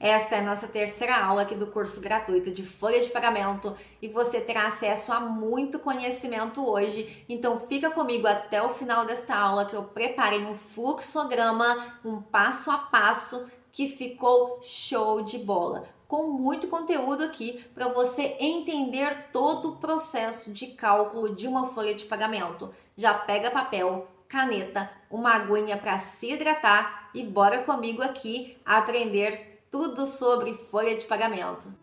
Esta é a nossa terceira aula aqui do curso gratuito de folha de pagamento e você terá acesso a muito conhecimento hoje. Então fica comigo até o final desta aula que eu preparei um fluxograma, um passo a passo que ficou show de bola. Com muito conteúdo aqui para você entender todo o processo de cálculo de uma folha de pagamento. Já pega papel, caneta, uma aguinha para se hidratar e bora comigo aqui aprender tudo sobre folha de pagamento.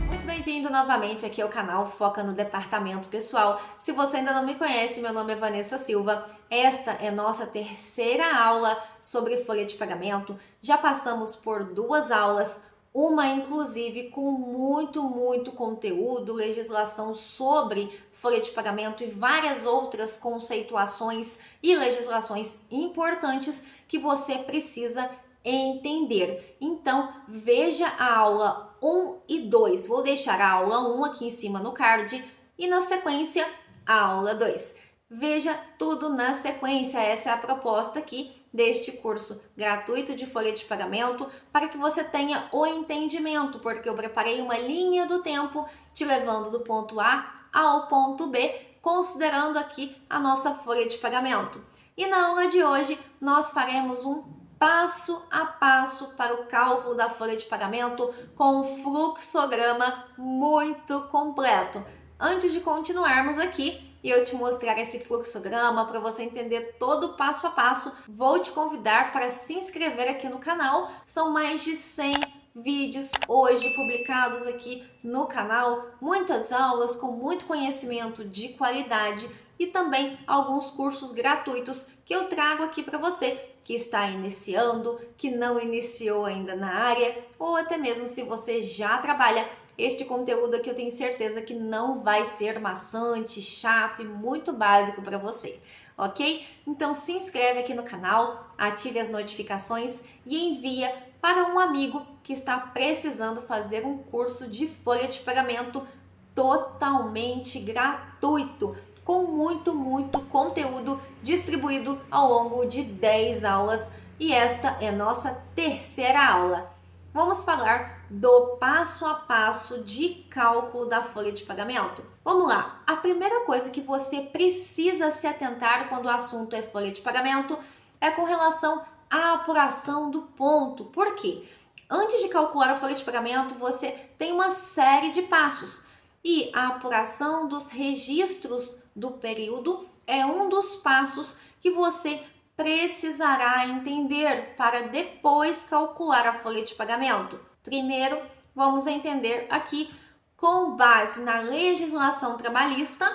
Muito bem-vindo novamente aqui ao canal Foca no Departamento Pessoal. Se você ainda não me conhece, meu nome é Vanessa Silva. Esta é nossa terceira aula sobre folha de pagamento. Já passamos por duas aulas, uma inclusive com muito conteúdo, legislação sobre folha de pagamento e várias outras conceituações e legislações importantes que você precisa entender. Então, veja a aula 1 e 2. Vou deixar a aula 1 aqui em cima no card e na sequência a aula 2. Veja tudo na sequência, essa é a proposta aqui deste curso gratuito de folha de pagamento para que você tenha o entendimento, porque eu preparei uma linha do tempo te levando do ponto A ao ponto B, considerando aqui a nossa folha de pagamento. E na aula de hoje nós faremos um passo a passo para o cálculo da folha de pagamento com um fluxograma muito completo. Antes de continuarmos aqui e eu te mostrar esse fluxograma para você entender todo o passo a passo, vou te convidar para se inscrever aqui no canal. São mais de 100 vídeos hoje publicados aqui no canal, muitas aulas com muito conhecimento de qualidade e também alguns cursos gratuitos que eu trago aqui para você que está iniciando, que não iniciou ainda na área, ou até mesmo se você já trabalha. Este conteúdo aqui eu tenho certeza que não vai ser maçante, chato e muito básico para você, ok? Então se inscreve aqui no canal, ative as notificações e envia para um amigo que está precisando fazer um curso de folha de pagamento totalmente gratuito, com muito conteúdo distribuído ao longo de 10 aulas e esta é nossa terceira aula. Vamos falar do passo a passo de cálculo da folha de pagamento. Vamos lá, a primeira coisa que você precisa se atentar quando o assunto é folha de pagamento é com relação à apuração do ponto. Por quê? Antes de calcular a folha de pagamento, você tem uma série de passos e a apuração dos registros do período é um dos passos que você precisará entender para depois calcular a folha de pagamento. Primeiro, vamos entender aqui, com base na legislação trabalhista,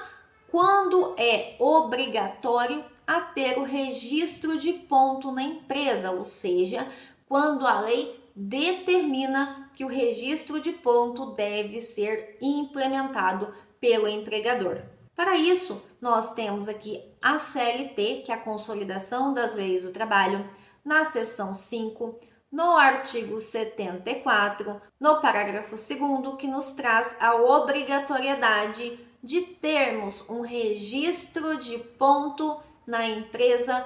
quando é obrigatório a ter o registro de ponto na empresa, ou seja, quando a lei determina que o registro de ponto deve ser implementado pelo empregador. Para isso, nós temos aqui a CLT, que é a Consolidação das Leis do Trabalho, na seção 5, no artigo 74, no parágrafo 2º, que nos traz a obrigatoriedade de termos um registro de ponto na empresa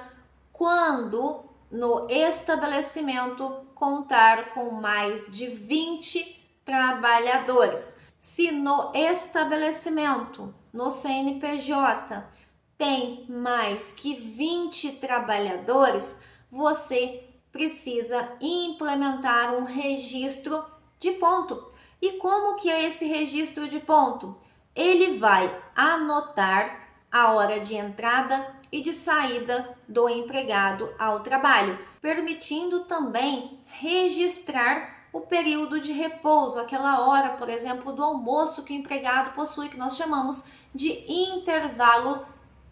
quando no estabelecimento contar com mais de 20 trabalhadores. Se no estabelecimento, no CNPJ, tem mais que 20 trabalhadores, você precisa implementar um registro de ponto. E como que é esse registro de ponto? Ele vai anotar a hora de entrada e de saída do empregado ao trabalho, permitindo também registrar o período de repouso, aquela hora, por exemplo, do almoço que o empregado possui, que nós chamamos de intervalo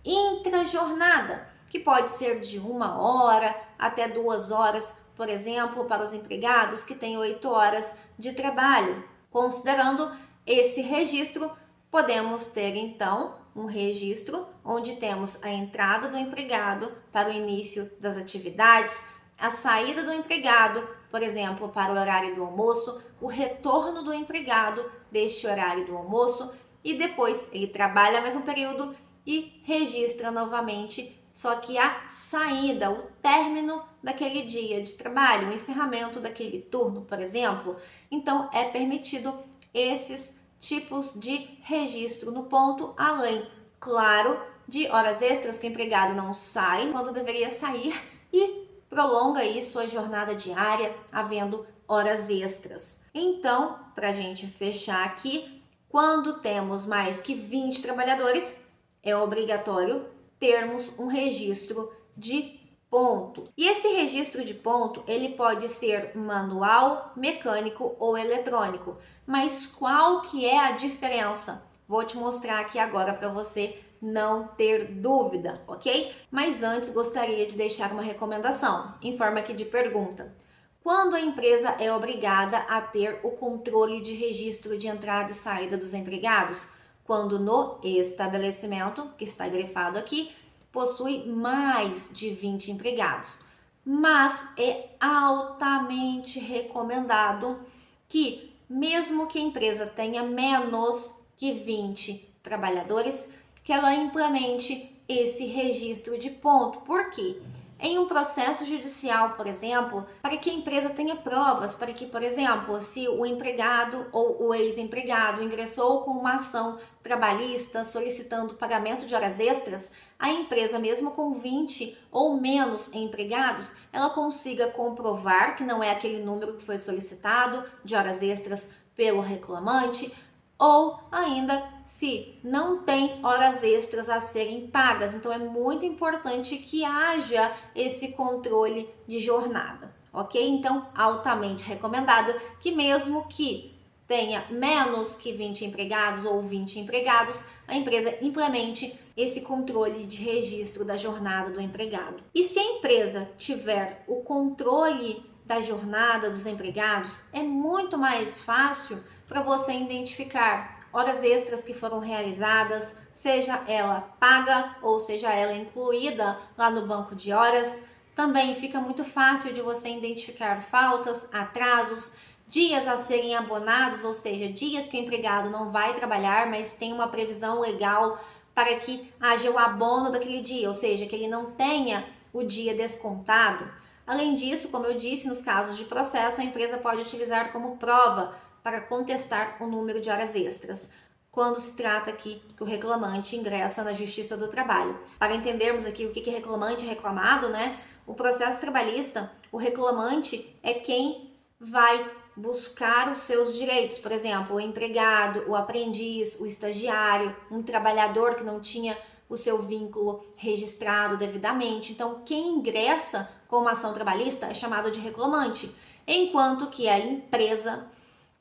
intrajornada, que pode ser de 1 hora até 2 horas, por exemplo, para os empregados que têm 8 horas de trabalho. Considerando esse registro, podemos ter então um registro onde temos a entrada do empregado para o início das atividades, a saída do empregado, por exemplo, para o horário do almoço, o retorno do empregado deste horário do almoço e depois ele trabalha mais um período e registra novamente, só que a saída, o término daquele dia de trabalho, o encerramento daquele turno, por exemplo. Então, é permitido esses tipos de registro no ponto, além, claro, de horas extras que o empregado não sai quando deveria sair e prolonga aí sua jornada diária, havendo horas extras. Então, para a gente fechar aqui, quando temos mais que 20 trabalhadores, é obrigatório termos um registro de ponto. E esse registro de ponto, ele pode ser manual, mecânico ou eletrônico. Mas qual que é a diferença? Vou te mostrar aqui agora para você não ter dúvida, ok? Mas antes gostaria de deixar uma recomendação, em forma aqui de pergunta. Quando a empresa é obrigada a ter o controle de registro de entrada e saída dos empregados? Quando no estabelecimento, que está grifado aqui, possui mais de 20 empregados. Mas é altamente recomendado que, mesmo que a empresa tenha menos que 20 trabalhadores, que ela implemente esse registro de ponto. Por quê? Em um processo judicial, por exemplo, para que a empresa tenha provas, para que, por exemplo, se o empregado ou o ex-empregado ingressou com uma ação trabalhista solicitando pagamento de horas extras, a empresa, mesmo com 20 ou menos empregados, ela consiga comprovar que não é aquele número que foi solicitado de horas extras pelo reclamante, ou ainda se não tem horas extras a serem pagas. Então é muito importante que haja esse controle de jornada, ok? Então, altamente recomendado que mesmo que tenha menos que 20 empregados ou 20 empregados, a empresa implemente esse controle de registro da jornada do empregado. E se a empresa tiver o controle da jornada dos empregados, é muito mais fácil para você identificar horas extras que foram realizadas, seja ela paga ou seja ela incluída lá no banco de horas. Também fica muito fácil de você identificar faltas, atrasos, dias a serem abonados, ou seja, dias que o empregado não vai trabalhar, mas tem uma previsão legal para que haja o abono daquele dia, ou seja, que ele não tenha o dia descontado. Além disso, como eu disse, nos casos de processo, a empresa pode utilizar como prova para contestar o número de horas extras, quando se trata aqui que o reclamante ingressa na Justiça do Trabalho. Para entendermos aqui o que é reclamante e reclamado, né? O processo trabalhista, o reclamante é quem vai buscar os seus direitos, por exemplo, o empregado, o aprendiz, o estagiário, um trabalhador que não tinha o seu vínculo registrado devidamente. Então, quem ingressa com uma ação trabalhista é chamado de reclamante, enquanto que a empresa,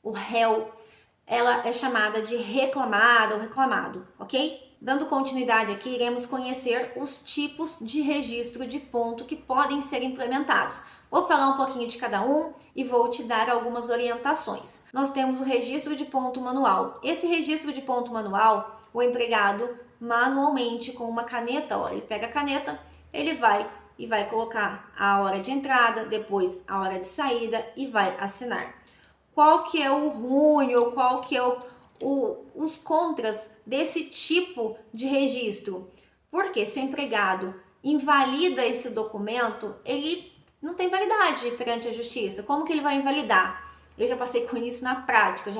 o réu, ela é chamada de reclamada ou reclamado, ok? Dando continuidade aqui, iremos conhecer os tipos de registro de ponto que podem ser implementados. Vou falar um pouquinho de cada um e vou te dar algumas orientações. Nós temos o registro de ponto manual. Esse registro de ponto manual, o empregado manualmente com uma caneta, ó, ele pega a caneta, ele vai colocar a hora de entrada, depois a hora de saída e vai assinar. Qual que é o ruim ou qual que é os contras desse tipo de registro? Porque se o empregado invalida esse documento, ele não tem validade perante a justiça. Como que ele vai invalidar? Eu já passei com isso na prática,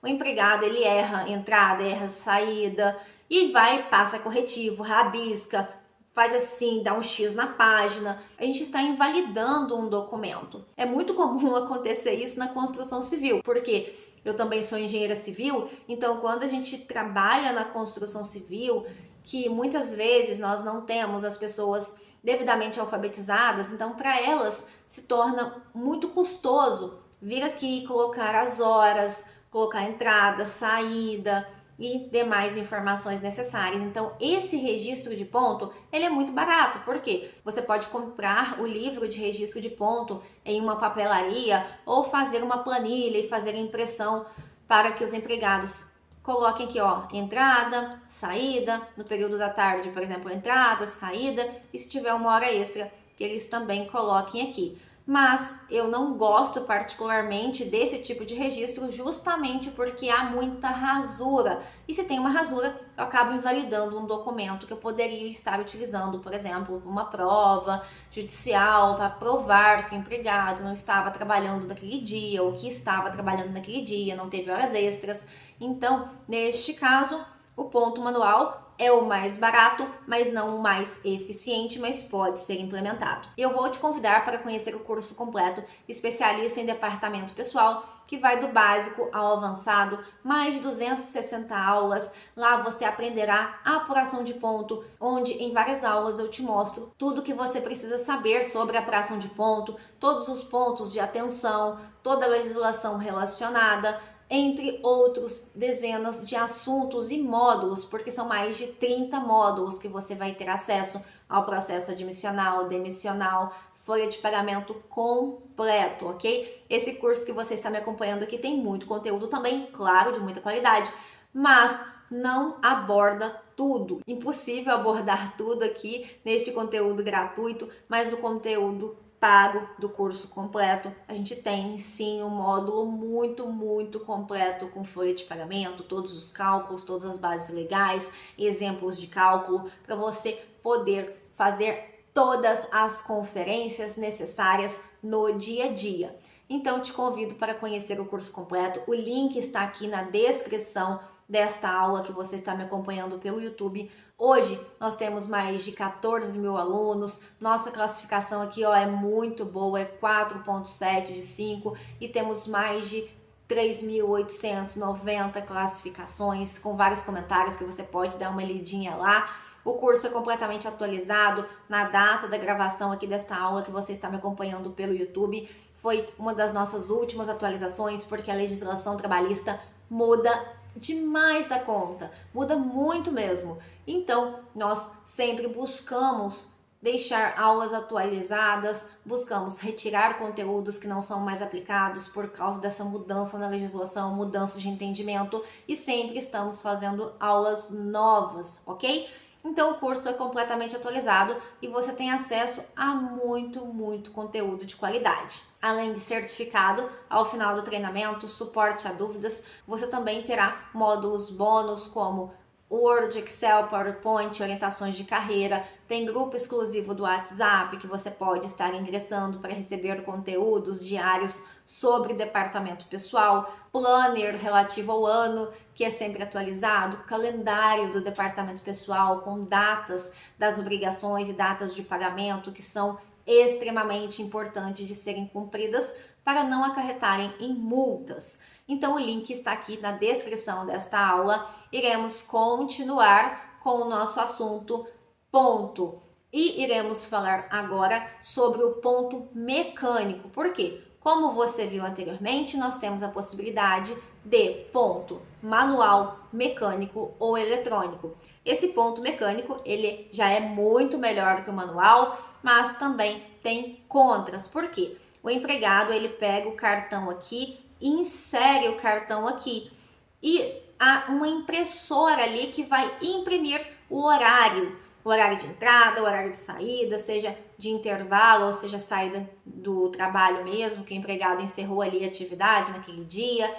O empregado, ele erra entrada, erra saída e passa corretivo, rabisca, faz assim, dá um X na página. A gente está invalidando um documento. É muito comum acontecer isso na construção civil, porque eu também sou engenheira civil, então quando a gente trabalha na construção civil, que muitas vezes nós não temos as pessoas devidamente alfabetizadas, então para elas se torna muito custoso vir aqui colocar as horas, colocar entrada, saída e demais informações necessárias. Então esse registro de ponto, ele é muito barato, porque você pode comprar o livro de registro de ponto em uma papelaria ou fazer uma planilha e fazer a impressão para que os empregados coloquem aqui, ó, entrada, saída, no período da tarde, por exemplo, entrada, saída, e se tiver uma hora extra, que eles também coloquem aqui. mas eu não gosto particularmente desse tipo de registro justamente porque há muita rasura. E se tem uma rasura, eu acabo invalidando um documento que eu poderia estar utilizando, por exemplo, uma prova judicial para provar que o empregado não estava trabalhando naquele dia ou que estava trabalhando naquele dia, não teve horas extras. Então, neste caso, o ponto manual é o mais barato, mas não o mais eficiente, mas pode ser implementado. Eu vou te convidar para conhecer o curso completo Especialista em Departamento Pessoal, que vai do básico ao avançado, mais de 260 aulas. Lá você aprenderá a apuração de ponto, onde em várias aulas eu te mostro tudo que você precisa saber sobre a apuração de ponto, todos os pontos de atenção, toda a legislação relacionada, entre outros dezenas de assuntos e módulos, porque são mais de 30 módulos que você vai ter acesso ao processo admissional, demissional, folha de pagamento completo, ok? Esse curso que você está me acompanhando aqui tem muito conteúdo também, claro, de muita qualidade, mas não aborda tudo. Impossível abordar tudo aqui neste conteúdo gratuito, mas no conteúdo pago do curso completo, a gente tem sim um módulo muito completo com folha de pagamento, todos os cálculos, todas as bases legais, exemplos de cálculo para você poder fazer todas as conferências necessárias no dia a dia. Então te convido para conhecer o curso completo. O link está aqui na descrição desta aula que você está me acompanhando pelo YouTube. Hoje nós temos mais de 14 mil alunos, nossa classificação aqui é muito boa, é 4.7 de 5 e temos mais de 3.890 classificações com vários comentários que você pode dar uma lidinha lá. O curso é completamente atualizado na data da gravação aqui desta aula que você está me acompanhando pelo YouTube. Foi uma das nossas últimas atualizações porque a legislação trabalhista muda demais da conta, muda muito mesmo. Então, nós sempre buscamos deixar aulas atualizadas, buscamos retirar conteúdos que não são mais aplicados por causa dessa mudança na legislação, mudança de entendimento e sempre estamos fazendo aulas novas, ok? Então o curso é completamente atualizado e você tem acesso a muito conteúdo de qualidade. Além de certificado, ao final do treinamento, suporte a dúvidas, você também terá módulos bônus como Word, Excel, PowerPoint, orientações de carreira, tem grupo exclusivo do WhatsApp que você pode estar ingressando para receber conteúdos diários sobre departamento pessoal, planner relativo ao ano, que é sempre atualizado, calendário do departamento pessoal com datas das obrigações e datas de pagamento que são extremamente importantes de serem cumpridas para não acarretarem em multas. Então o link está aqui na descrição desta aula. Iremos continuar com o nosso assunto ponto e iremos falar agora sobre o ponto mecânico. Por quê? Como você viu anteriormente, nós temos a possibilidade de ponto manual, mecânico ou eletrônico. Esse ponto mecânico, ele já é muito melhor que o manual, mas também tem contras. Por quê? O empregado, ele pega o cartão aqui, insere o cartão aqui e há uma impressora ali que vai imprimir o horário de entrada, o horário de saída, seja de intervalo ou seja saída do trabalho mesmo, que o empregado encerrou ali a atividade naquele dia.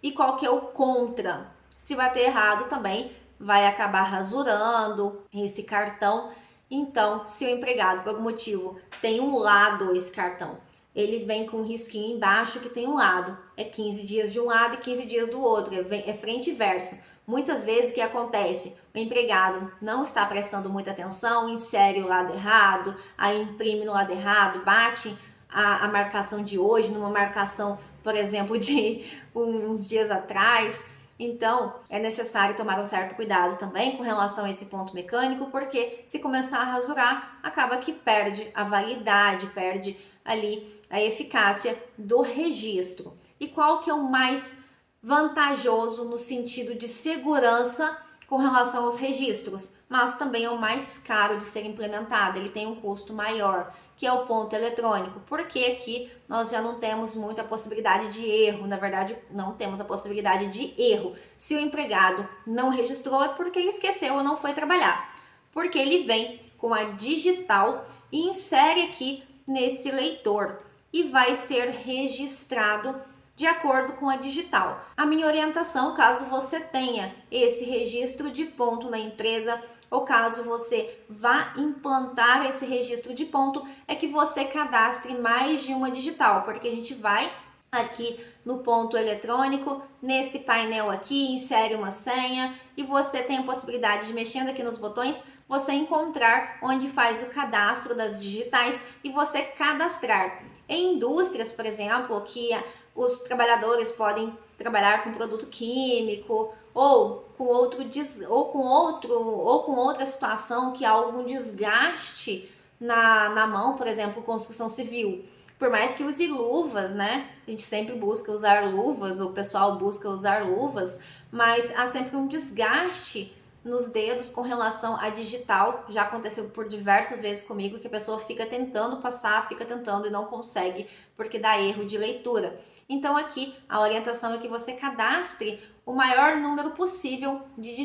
E qual que é o contra? Se bater errado também vai acabar rasurando esse cartão. Então, se o empregado por algum motivo tem um lado esse cartão, ele vem com um risquinho embaixo que tem um lado. É 15 dias de um lado e 15 dias do outro. É frente e verso. Muitas vezes o que acontece? O empregado não está prestando muita atenção, insere o lado errado, aí imprime no lado errado, bate a marcação de hoje numa marcação, por exemplo, de uns dias atrás. Então, é necessário tomar um certo cuidado também com relação a esse ponto mecânico, porque se começar a rasurar, acaba que perde a validade, perde ali a eficácia do registro. E qual que é o mais vantajoso no sentido de segurança com relação aos registros, mas também é o mais caro de ser implementado, ele tem um custo maior, que é o ponto eletrônico, porque aqui nós já não temos muita possibilidade de erro, na verdade não temos a possibilidade de erro. Se o empregado não registrou é porque ele esqueceu ou não foi trabalhar, porque ele vem com a digital e insere aqui nesse leitor. e vai ser registrado de acordo com a digital. A minha orientação, caso você tenha esse registro de ponto na empresa ou caso você vá implantar esse registro de ponto, é que você cadastre mais de uma digital, porque a gente vai aqui no ponto eletrônico, nesse painel aqui, insere uma senha e você tem a possibilidade de, mexendo aqui nos botões, você encontrar onde faz o cadastro das digitais e você cadastrar. Em indústrias, por exemplo, que os trabalhadores podem trabalhar com produto químico ou com outra situação que há algum desgaste na mão, por exemplo, construção civil. Por mais que use luvas, né? A gente sempre busca usar luvas, o pessoal busca usar luvas, mas há sempre um desgaste nos dedos com relação à digital. Já aconteceu por diversas vezes comigo que a pessoa fica tentando passar, fica tentando e não consegue porque dá erro de leitura. Então aqui a orientação é que você cadastre o maior número possível de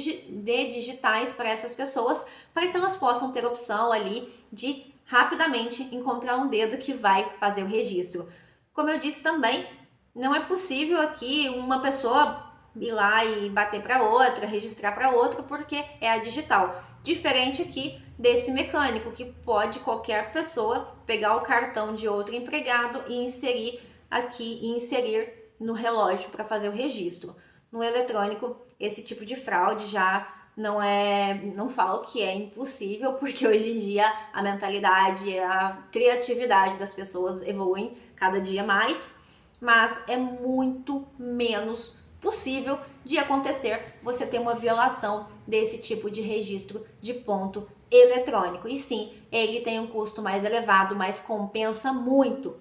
digitais para essas pessoas, para que elas possam ter opção ali de rapidamente encontrar um dedo que vai fazer o registro. Como eu disse também, não é possível aqui uma pessoa ir lá e bater para outra, registrar para outra, porque é a digital. Diferente aqui desse mecânico, que pode qualquer pessoa pegar o cartão de outro empregado e inserir aqui e inserir no relógio para fazer o registro. No eletrônico, esse tipo de fraude já não falo que é impossível, porque hoje em dia a mentalidade, a criatividade das pessoas evoluem cada dia mais, mas é muito menos possível de acontecer você ter uma violação desse tipo de registro de ponto eletrônico. E sim, ele tem um custo mais elevado, mas compensa muito.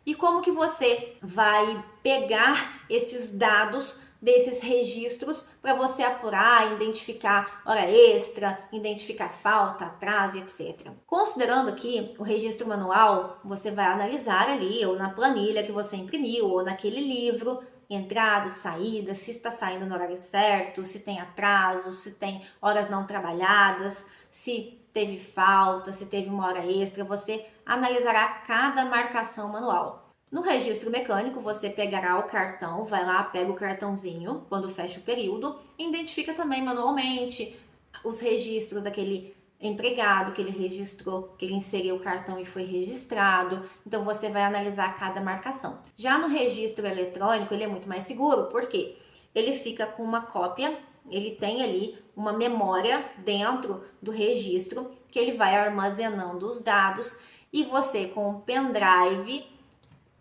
E como que você vai pegar esses dados desses registros para você apurar, identificar hora extra, identificar falta, atraso, etc. Considerando aqui o registro manual, você vai analisar ali, ou na planilha que você imprimiu, ou naquele livro, entradas, saídas, se está saindo no horário certo, se tem atraso, se tem horas não trabalhadas, se teve falta, se teve uma hora extra, você analisará cada marcação manual. No registro mecânico, você pegará o cartão, vai lá, pega o cartãozinho quando fecha o período, e identifica também manualmente os registros daquele empregado que ele registrou, que ele inseriu o cartão e foi registrado. Então você vai analisar cada marcação. Já no registro eletrônico, ele é muito mais seguro, porque ele fica com uma cópia, ele tem ali uma memória dentro do registro que ele vai armazenando os dados, e você com o pendrive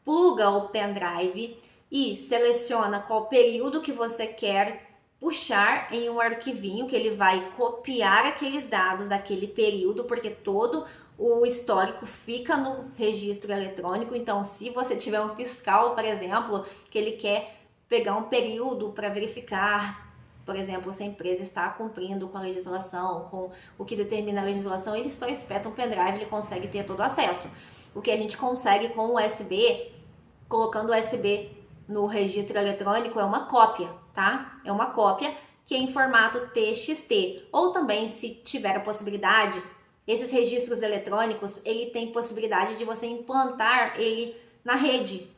pluga o pendrive e seleciona qual período que você quer puxar em um arquivinho, que ele vai copiar aqueles dados daquele período, porque todo o histórico fica no registro eletrônico. Então, se você tiver um fiscal, por exemplo, que ele quer pegar um período para verificar, por exemplo, se a empresa está cumprindo com a legislação, com o que determina a legislação, ele só espeta um pendrive, ele consegue ter todo o acesso. O que a gente consegue com o USB, colocando o USB no registro eletrônico, é uma cópia, tá? É uma cópia que é em formato TXT. Ou também, se tiver a possibilidade, esses registros eletrônicos, ele tem possibilidade de você implantar ele na rede.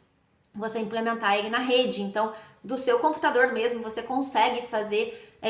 Você implementar ele na rede. Então, do seu computador mesmo, você consegue fazer,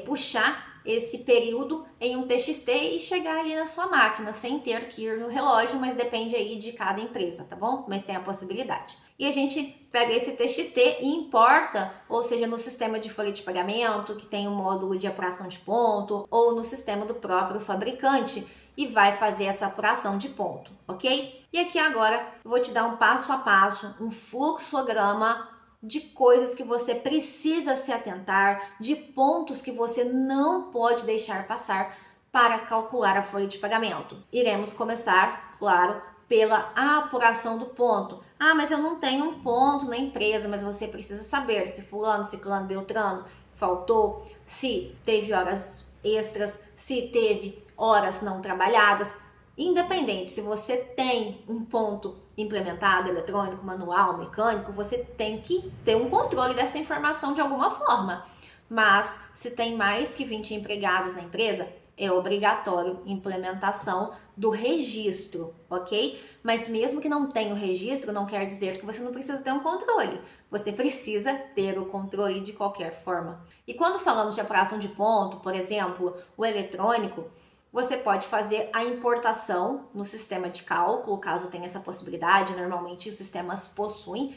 puxar esse período em um TXT e chegar ali na sua máquina, sem ter que ir no relógio, mas depende aí de cada empresa, tá bom? Mas tem a possibilidade. E a gente pega esse TXT e importa, ou seja, no sistema de folha de pagamento, que tem um módulo de apuração de ponto, ou no sistema do próprio fabricante, e vai fazer essa apuração de ponto, ok? E aqui agora eu vou te dar um passo a passo, um fluxograma de coisas que você precisa se atentar, de pontos que você não pode deixar passar para calcular a folha de pagamento. Iremos começar, claro, pela apuração do ponto. Ah, mas eu não tenho um ponto na empresa, mas você precisa saber se fulano, ciclano, beltrano faltou, se teve horas extras, se teve horas não trabalhadas. Independente, se você tem um ponto implementado, eletrônico, manual, mecânico, você tem que ter um controle dessa informação de alguma forma. Mas se tem mais que 20 empregados na empresa, é obrigatório implementação do registro, ok? Mas mesmo que não tenha o registro, não quer dizer que você não precisa ter um controle. Você precisa ter o controle de qualquer forma. E quando falamos de apuração de ponto, por exemplo, o eletrônico, você pode fazer a importação no sistema de cálculo, caso tenha essa possibilidade. Normalmente os sistemas possuem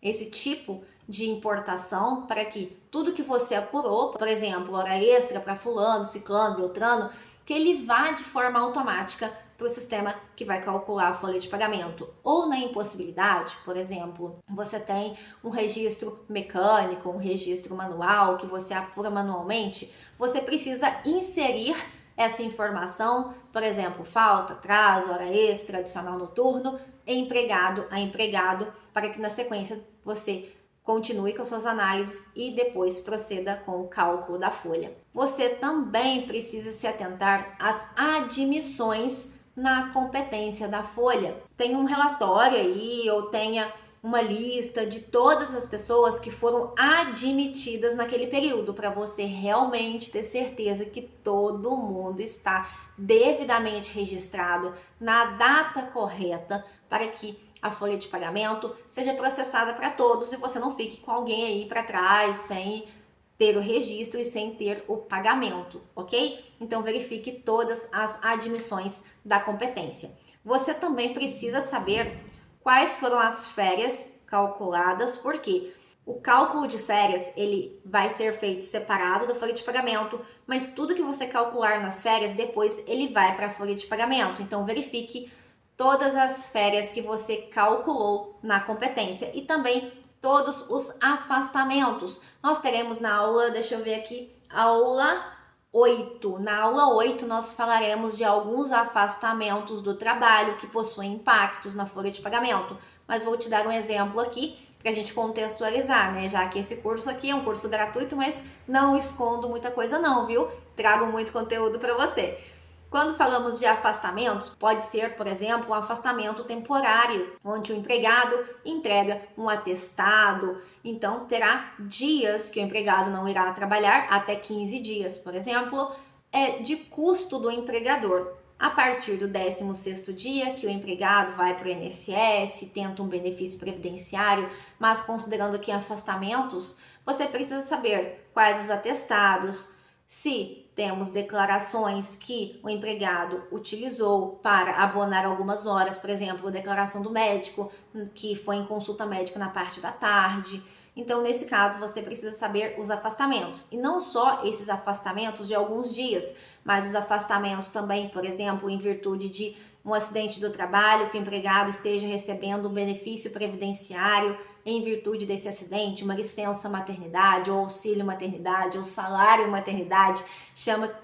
esse tipo de importação para que tudo que você apurou, por exemplo, hora extra para fulano, ciclano, beltrano, que ele vá de forma automática para o sistema que vai calcular a folha de pagamento. Ou na impossibilidade, por exemplo, você tem um registro mecânico, um registro manual que você apura manualmente, você precisa inserir essa informação, por exemplo, falta, atraso, hora extra, adicional noturno, empregado a empregado, para que na sequência você continue com suas análises e depois proceda com o cálculo da folha. Você também precisa se atentar às admissões na competência da folha. Tem um relatório aí, ou tenha uma lista de todas as pessoas que foram admitidas naquele período, para você realmente ter certeza que todo mundo está devidamente registrado na data correta, para que a folha de pagamento seja processada para todos e você não fique com alguém aí para trás sem ter o registro e sem ter o pagamento, ok? Então verifique todas as admissões da competência. Você também precisa saber quais foram as férias calculadas, porque o cálculo de férias ele vai ser feito separado da folha de pagamento, mas tudo que você calcular nas férias, depois ele vai para a folha de pagamento. Então verifique todas as férias que você calculou na competência e também todos os afastamentos. Nós teremos na aula, deixa eu ver aqui, aula 8. Na aula 8 nós falaremos de alguns afastamentos do trabalho que possuem impactos na folha de pagamento, mas vou te dar um exemplo aqui para a gente contextualizar, né? Já que esse curso aqui é um curso gratuito, mas não escondo muita coisa não, viu? Trago muito conteúdo para você. Quando falamos de afastamentos, pode ser, por exemplo, um afastamento temporário, onde o empregado entrega um atestado, então terá dias que o empregado não irá trabalhar, até 15 dias, por exemplo, de custo do empregador. A partir do 16º dia, que o empregado vai para o INSS, tenta um benefício previdenciário, mas considerando que afastamentos, você precisa saber quais os atestados, se temos declarações que o empregado utilizou para abonar algumas horas, por exemplo, a declaração do médico, que foi em consulta médica na parte da tarde. Então, nesse caso, você precisa saber os afastamentos. E não só esses afastamentos de alguns dias, mas os afastamentos também, por exemplo, em virtude de um acidente do trabalho, que o empregado esteja recebendo um benefício previdenciário em virtude desse acidente, uma licença maternidade, ou auxílio maternidade, ou salário maternidade,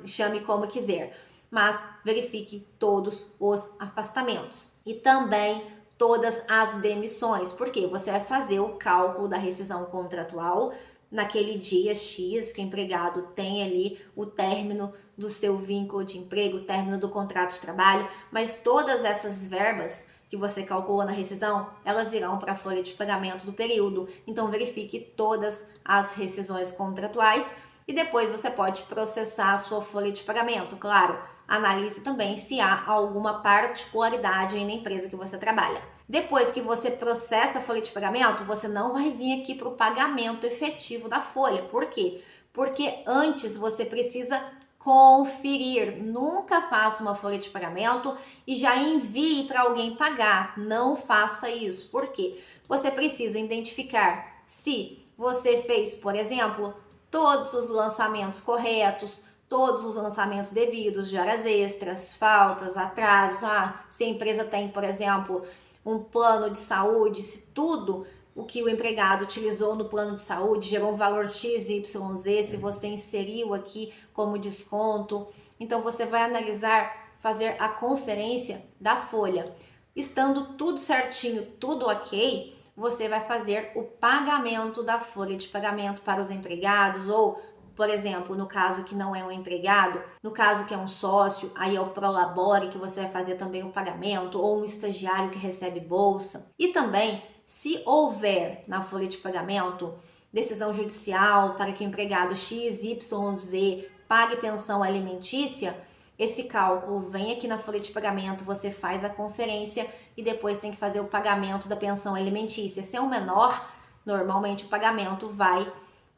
chame como quiser. Mas verifique todos os afastamentos. E também todas as demissões, porque você vai fazer o cálculo da rescisão contratual naquele dia X que o empregado tem ali o término do seu vínculo de emprego, o término do contrato de trabalho, mas todas essas verbas que você calculou na rescisão, elas irão para a folha de pagamento do período. Então verifique todas as rescisões contratuais e depois você pode processar a sua folha de pagamento. Claro, analise também se há alguma particularidade aí na empresa que você trabalha. Depois que você processa a folha de pagamento, você não vai vir aqui para o pagamento efetivo da folha. Por quê? Porque antes você precisa conferir. Nunca faça uma folha de pagamento e já envie para alguém pagar. Não faça isso. Por quê? Você precisa identificar se você fez, por exemplo, todos os lançamentos corretos, todos os lançamentos devidos de horas extras, faltas, atrasos. Se a empresa tem, por exemplo, um plano de saúde, se tudo o que o empregado utilizou no plano de saúde gerou um valor XYZ, se você inseriu aqui como desconto. Então você vai analisar, fazer a conferência da folha. Estando tudo certinho, tudo ok, você vai fazer o pagamento da folha de pagamento para os empregados, ou, por exemplo, no caso que não é um empregado, no caso que é um sócio, aí é o Prolabore que você vai fazer também o pagamento, ou um estagiário que recebe bolsa. E também, se houver na folha de pagamento decisão judicial para que o empregado XYZ pague pensão alimentícia, esse cálculo vem aqui na folha de pagamento, você faz a conferência e depois tem que fazer o pagamento da pensão alimentícia. Se é um menor, normalmente o pagamento vai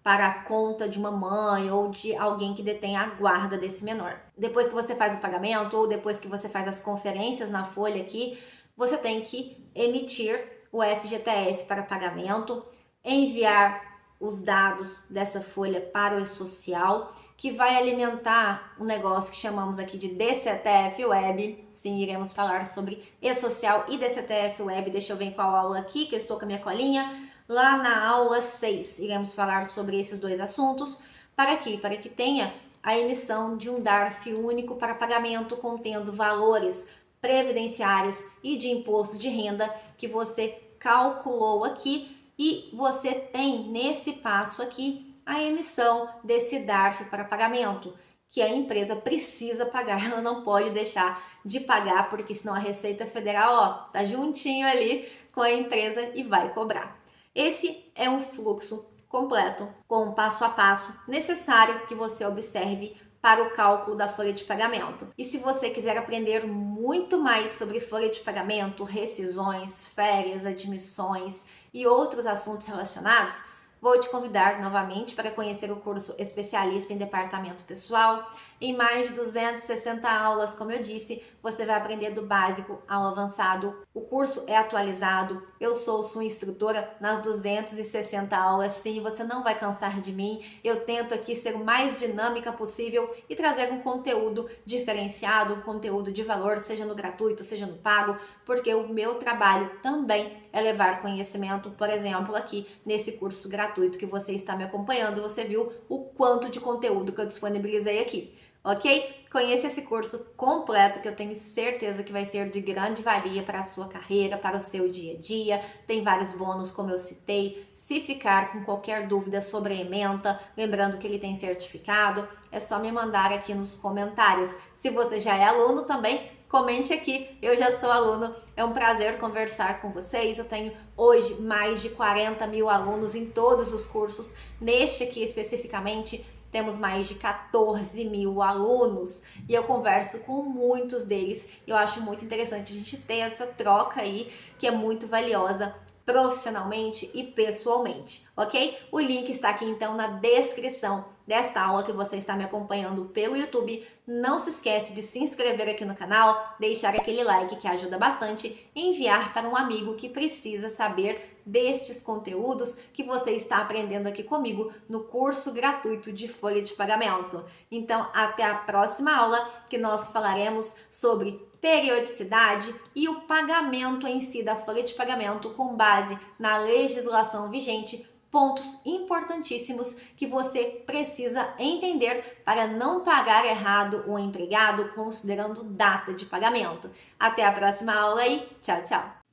para a conta de uma mãe ou de alguém que detém a guarda desse menor. Depois que você faz o pagamento ou depois que você faz as conferências na folha aqui, você tem que emitir o FGTS para pagamento, enviar os dados dessa folha para o e-social, que vai alimentar um negócio que chamamos aqui de DCTF Web. Sim, iremos falar sobre e-social e DCTF Web. Deixa eu ver em qual aula aqui, que eu estou com a minha colinha. Lá na aula 6, iremos falar sobre esses dois assuntos. Para quê? Para que tenha a emissão de um DARF único para pagamento contendo valores previdenciários e de imposto de renda que você calculou aqui, e você tem nesse passo aqui a emissão desse DARF para pagamento, que a empresa precisa pagar, ela não pode deixar de pagar, porque senão a Receita Federal, ó, tá juntinho ali com a empresa e vai cobrar. Esse é um fluxo completo, com o passo a passo necessário que você observe para o cálculo da folha de pagamento. E se você quiser aprender muito mais sobre folha de pagamento, rescisões, férias, admissões e outros assuntos relacionados, vou te convidar novamente para conhecer o curso Especialista em Departamento Pessoal. Em mais de 260 aulas, como eu disse, você vai aprender do básico ao avançado. O curso é atualizado, eu sou sua instrutora nas 260 aulas, sim, você não vai cansar de mim. Eu tento aqui ser o mais dinâmica possível e trazer um conteúdo diferenciado, um conteúdo de valor, seja no gratuito, seja no pago, porque o meu trabalho também é levar conhecimento. Por exemplo, aqui nesse curso gratuito que você está me acompanhando, você viu o quanto de conteúdo que eu disponibilizei aqui. Ok? Conheça esse curso completo que eu tenho certeza que vai ser de grande valia para a sua carreira, para o seu dia a dia. Tem vários bônus, como eu citei. Se ficar com qualquer dúvida sobre a ementa, lembrando que ele tem certificado, é só me mandar aqui nos comentários. Se você já é aluno também, comente aqui, eu já sou aluno, é um prazer conversar com vocês. Eu tenho hoje mais de 40 mil alunos em todos os cursos, neste aqui especificamente temos mais de 14 mil alunos e eu converso com muitos deles. Eu acho muito interessante a gente ter essa troca aí, que é muito valiosa profissionalmente e pessoalmente, ok? O link está aqui então na descrição desta aula que você está me acompanhando pelo YouTube. Não se esquece de se inscrever aqui no canal, deixar aquele like que ajuda bastante, e enviar para um amigo que precisa saber destes conteúdos que você está aprendendo aqui comigo no curso gratuito de folha de pagamento. Então, até a próxima aula, que nós falaremos sobre periodicidade e o pagamento em si da folha de pagamento com base na legislação vigente, pontos importantíssimos que você precisa entender para não pagar errado o empregado considerando data de pagamento. Até a próxima aula e tchau, tchau!